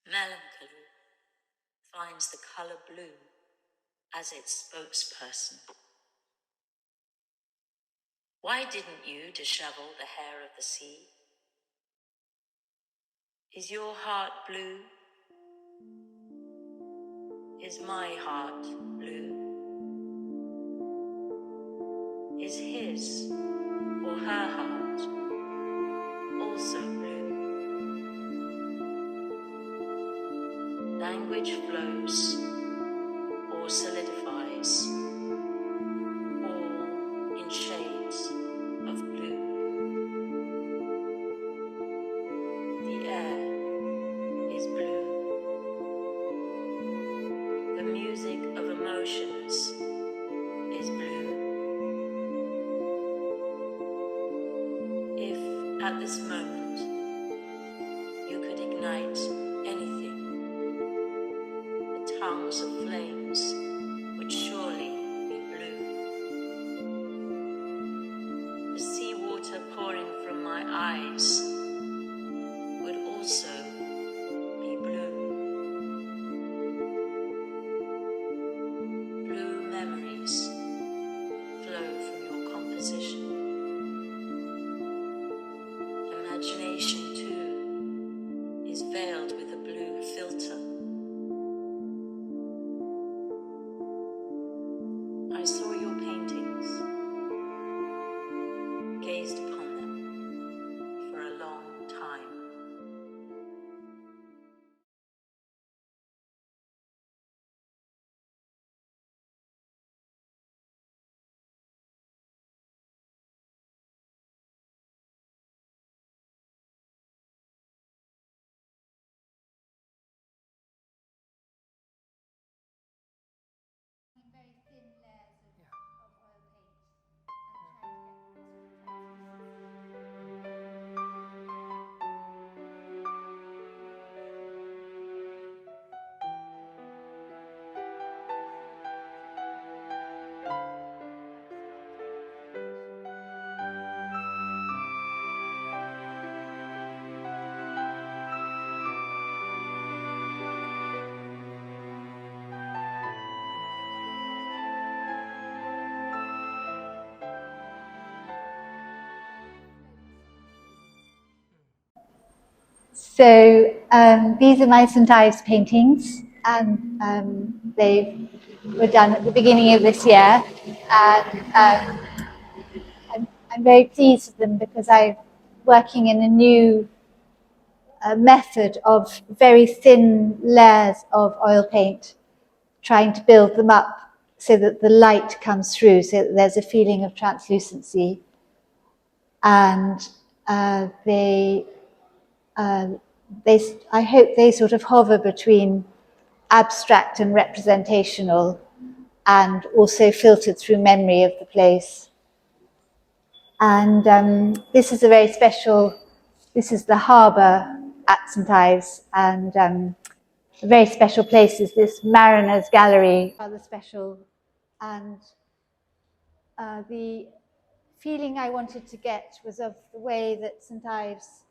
Melancholy finds the color blue as its spokesperson. Why didn't you dishevel the hair of the sea? Is your heart blue? Is my heart blue? Is his or her heart also blue? Language flows or solidifies, all in shades of blue. The air is blue. The music of emotions is blue. If at this moment you could ignite anything, the tongues of flames would surely be blue. The seawater pouring from my eyes would also be blue. Blue memories flow from your composition. Imagination, too, is veiled with a blue filter. I saw your paintings, gazed upon them for a long time. Very thin layers of oil paint and trying to get So these are my St. Ives paintings, and they were done at the beginning of this year, and I'm very pleased with them because I'm working in a new method of very thin layers of oil paint, trying to build them up so that the light comes through, so that there's a feeling of translucency, and I hope they sort of hover between abstract and representational, and also filtered through memory of the place. And this is a very special, this is the harbour at St. Ives, and a very special place is this Mariner's Gallery. Rather special, and the feeling I wanted to get was of the way that St. Ives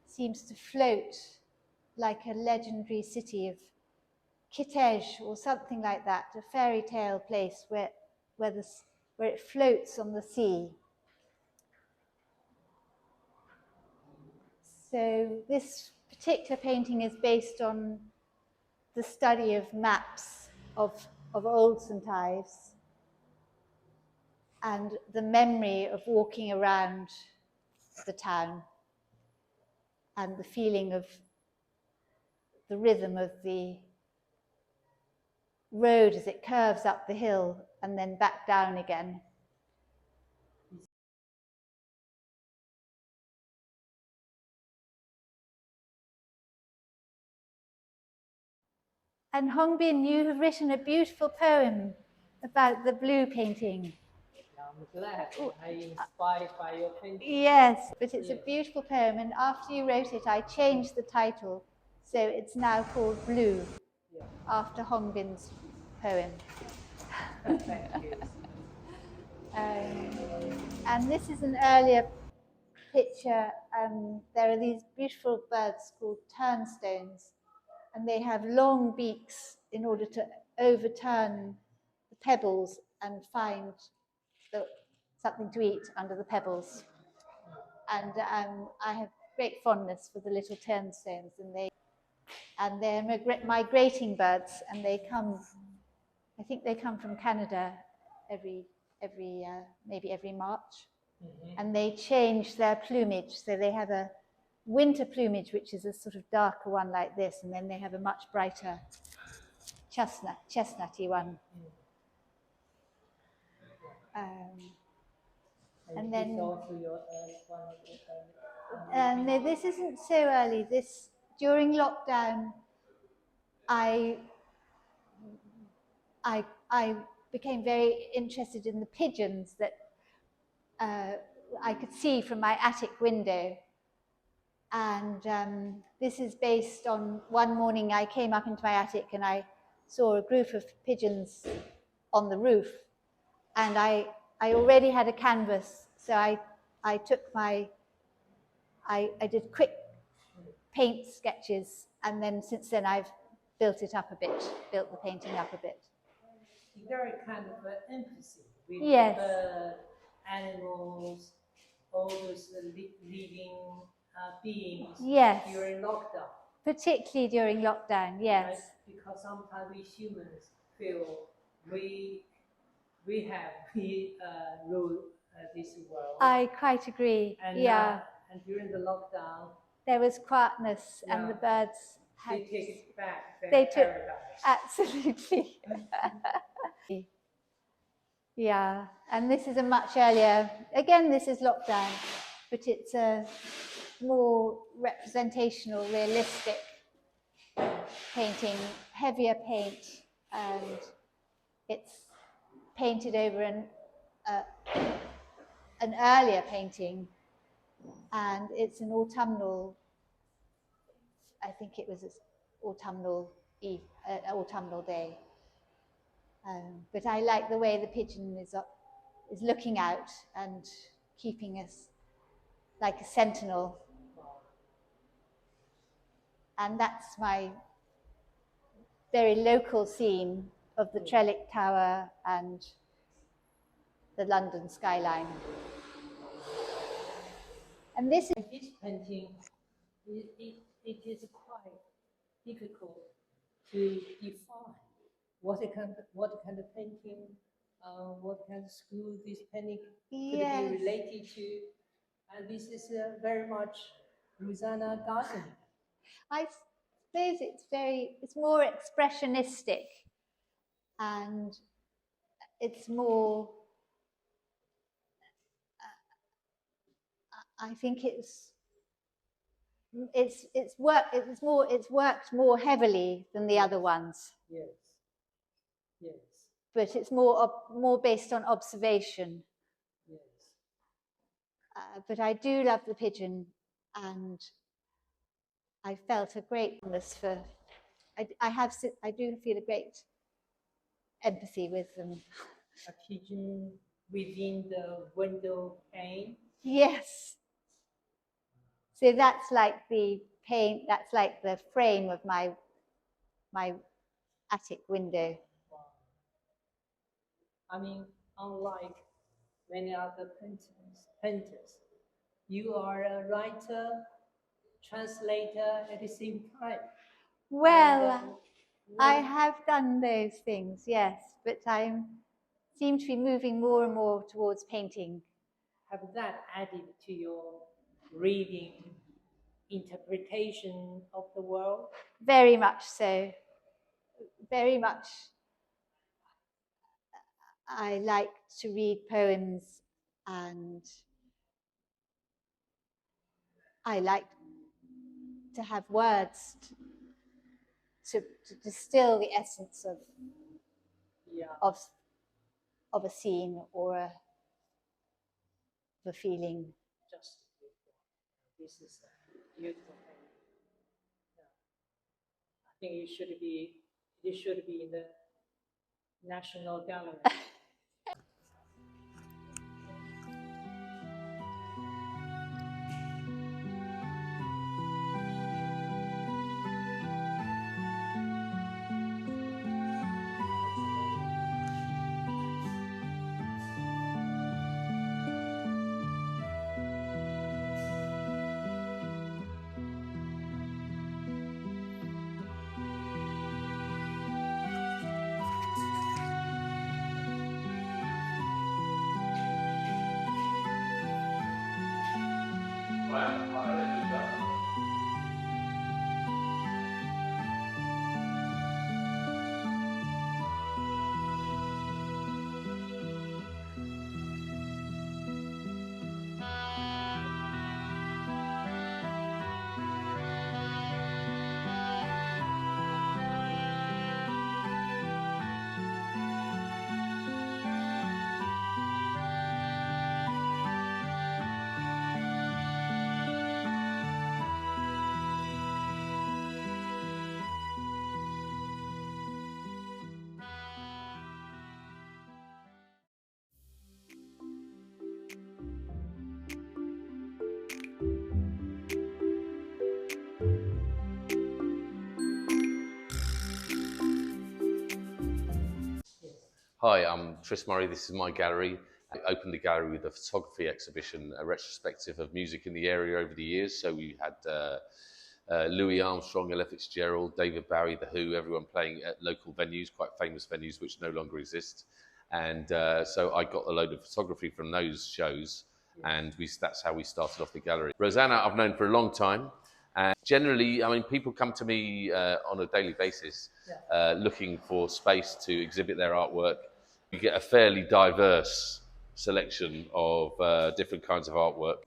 seems to float like a legendary city of Kitej or something like that, a fairy tale place where it floats on the sea. So this particular painting is based on the study of maps of old St. Ives and the memory of walking around the town and the feeling of the rhythm of the road as it curves up the hill and then back down again. And Hongbin, you have written a beautiful poem about the blue painting. I'm glad I inspired by your painting. Yes, but it's a beautiful poem, and after you wrote it, I changed the title, so it's now called Blue, after Hongbin's poem. Thank you. And this is an earlier picture. There are these beautiful birds called turnstones, and they have long beaks in order to overturn the pebbles and find something to eat under the pebbles. And I have great fondness for the little turnstones, and they're migrating birds, and they come. I think they come from Canada maybe every March, and they change their plumage. So they have a winter plumage, which is a sort of darker one like this, and then they have a much brighter chestnutty one. And then no, this isn't so early. This during lockdown, I became very interested in the pigeons that I could see from my attic window. And this is based on one morning I came up into my attic and I saw a group of pigeons on the roof. And I already had a canvas, so I did quick paint sketches, and then since then I've built the painting up a bit. There are kind of empathy with yes. Animals, all those living beings yes. during lockdown. Particularly during lockdown, yes. Right? Because sometimes we humans feel we rule this world. I quite agree. And, yeah. And during the lockdown, there was quietness, and the birds they take back their paradise. Absolutely. Yeah, and this is a much earlier. Again, this is lockdown, but it's a more representational, realistic painting, heavier paint, and it's painted over an earlier painting, and it's an autumnal. I think it was an autumnal day. But I like the way the pigeon is looking out and keeping us like a sentinel. And that's my very local scene of the Trellick Tower and the London skyline. And this painting, it is quite difficult to define what kind of painting, what kind of school this painting could be related to. And this is very much Rosanna Gardner. I suppose it's more expressionistic, and it's more, I think it's worked more heavily than the other ones. Yes. Yes. But it's more based on observation. Yes. But I do love the pigeon, and I felt a greatness for. I do feel a great empathy with them. A pigeon within the window pane. Yes. So that's like the paint. That's like the frame of my attic window. Wow. I mean, unlike many other painters, you are a writer, translator at the same time. Well, I have done those things, yes, but I seem to be moving more and more towards painting. Have that added to your reading, interpretation of the world? Very much so. Very much. I like to read poems, and I like to have words to distill the essence of a scene or a feeling. Just beautiful. This is a beautiful thing. Yeah. I think it should be in the National Gallery. Hi, I'm Tris Murray. This is my gallery. I opened the gallery with a photography exhibition, a retrospective of music in the area over the years. So we had Louis Armstrong, Ella Fitzgerald, David Bowie, The Who, everyone playing at local venues, quite famous venues which no longer exist. And so I got a load of photography from those shows, and that's how we started off the gallery. Rosanna, I've known for a long time. And generally, I mean, people come to me on a daily basis looking for space to exhibit their artwork. You get a fairly diverse selection of different kinds of artwork.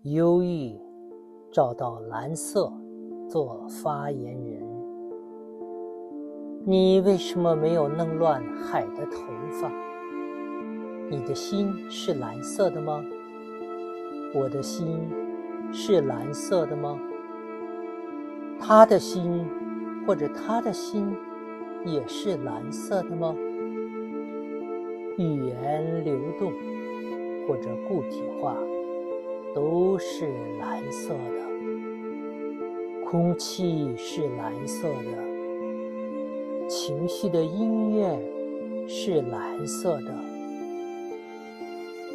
忧郁找到蓝色做发言人，你为什么没有弄乱海的头发？你的心是蓝色的吗？我的心是蓝色的吗？他的心或者他的心也是蓝色的吗？语言流动或者固体化都是蓝色的，空气是蓝色的，情绪的音乐是蓝色的。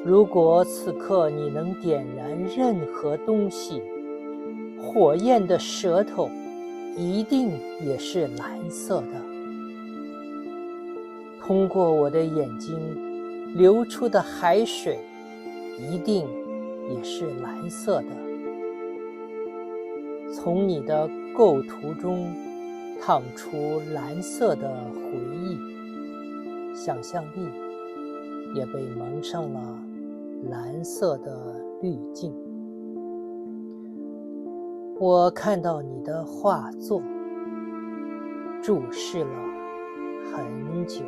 如果此刻你能点燃任何东西，火焰的舌头一定也是蓝色的。通过我的眼睛流出的海水一定也是蓝色的。从你的构图中淌出蓝色的回忆，想象力也被蒙上了蓝色的滤镜。我看到你的画作，注视了很久。